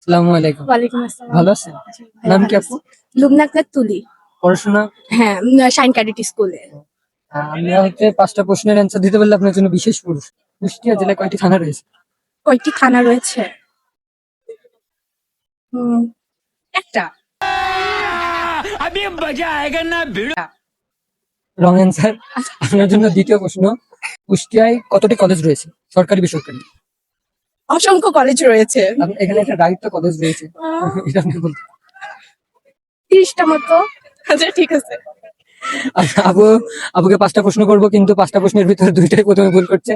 আসসালামু আলাইকুম। ওয়ালাইকুম আসসালাম। ভালো আছেন? জি, নাম ভালো কি আছি। আপু? লুবনা আক্তার তুলি। পড়াশোনা? হ্যাঁ, শাইন ক্যাডেট স্কুলে। আমরা হচ্ছে ৫টা প্রশ্নের অ্যান্সার দিতে পারলে আপনার জন্য বিশেষ পুরস্কার। কুষ্টিয়া জেলায় কয়টি থানা রয়েছে? কয়টি থানা রয়েছে? হুম, একটা। Wrong answer. আপনার জন্য দ্বিতীয় প্রশ্ন। কুষ্টিয়ায় কতটি কলেজ রয়েছে? সরকারি বেসরকারি? অসংখ্য কলেজ রয়েছে। এখানে একটা রাইট কলেজ রয়েছে। এটা আপনি বলতে ৩০টা মতো। আচ্ছা ঠিক আছে। আচ্ছা, আপুকে ৫টা প্রশ্ন করব, কিন্তু ৫টা প্রশ্নের ভিতরে ২টাই প্রথমে ভুল করছে।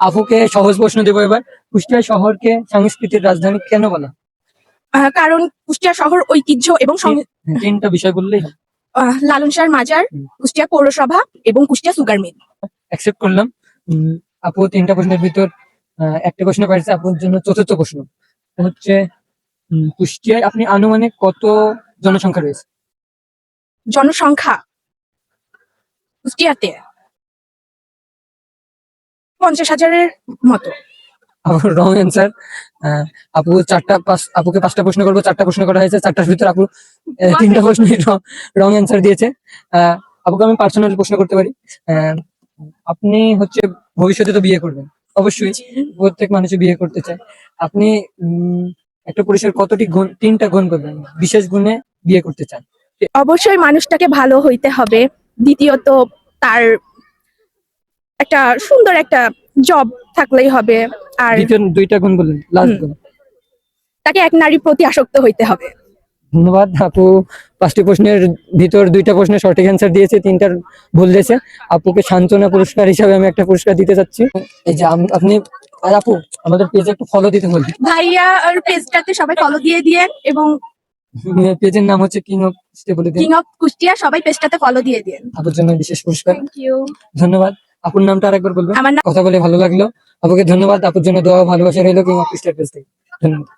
আপুকে সহজ প্রশ্ন দেবো এবার। কুষ্টিয়া শহরকে সংস্কৃতির রাজধানী কেন বলা? কারণ কুষ্টিয়া শহর ঐতিহ্য এবং ৩টা বিষয় বললেই হবে। লালন শাহর মাজার, কুষ্টিয়া পৌরসভা এবং কুষ্টিয়া সুগার মিল। অ্যাকসেপ্ট করলাম। আপু ৩টা প্রশ্নের ভিতর একটা প্রশ্ন পাইছে। আপুর জন্য চতুর্থ প্রশ্ন হচ্ছে, কুষ্টিয়ায় আপনি আনুমানিক কত জনসংখ্যা রয়েছে? জনসংখ্যা কুষ্টিয়াতে ৫০,০০০-এর মতো। Wrong answer. আপুকে ৫টা প্রশ্ন করবো, 4টা প্রশ্ন করা হয়েছে। 4টার ভিতর আপু 3টা প্রশ্ন রং অ্যান্সার দিয়েছে। আপুকে আমি পার্সোনালি প্রশ্ন করতে পারি? আপনি হচ্ছে ভবিষ্যতে তো বিয়ে করবেন অবশ্যই, প্রত্যেক মানুষই বিয়ে করতে চায়। আপনি একটা পুরুষের কতটি গুণ, 3টা গুণ করবেন বিশেষ গুণে বিয়ে করতে চান? অবশ্যই মানুষটাকে ভালো হইতে হবে। দ্বিতীয়ত তার একটা সুন্দর একটা জব থাকলেই হবে। আর দ্বিতীয় 2টা গুণ বললেন, লাস্ট গুণ। তাকে এক নারীর প্রতি আসক্ত হইতে হবে। ধন্যবাদ। আপু 5টি প্রশ্নের ভিতর 2টা প্রশ্নের সঠিক অ্যান্সার দিয়েছে, 3টার ভুল দিয়েছে। আপুকে সান্ত্বনা পুরস্কার হিসাবে আমি একটা পুরস্কার দিতে চাচ্ছি। এই যে আপনি, আর আপু আমাদের পেজে একটু ফলো দিতে বলবেন। ভাইয়া আর পেজটাতে সবাই ফলো দিয়ে দিয়েন এবং পেজের নাম হচ্ছে কিং অফ কুষ্টিয়া, বলে দিন। কিং অফ কুষ্টিয়া, সবাই পেজটাতে ফলো দিয়ে দিয়েন। আপুর জন্য বিশেষ পুরস্কার। Thank you. ধন্যবাদ। আপুর নামটা আরেকবার বলবেন? আমার নাম কথা বলে ভালো লাগলো। আপুকে ধন্যবাদ। আপুর জন্য দোয়া ও ভালোবাসা রইলো কিং অফ কুষ্টিয়া পেজ থেকে। ধন্যবাদ।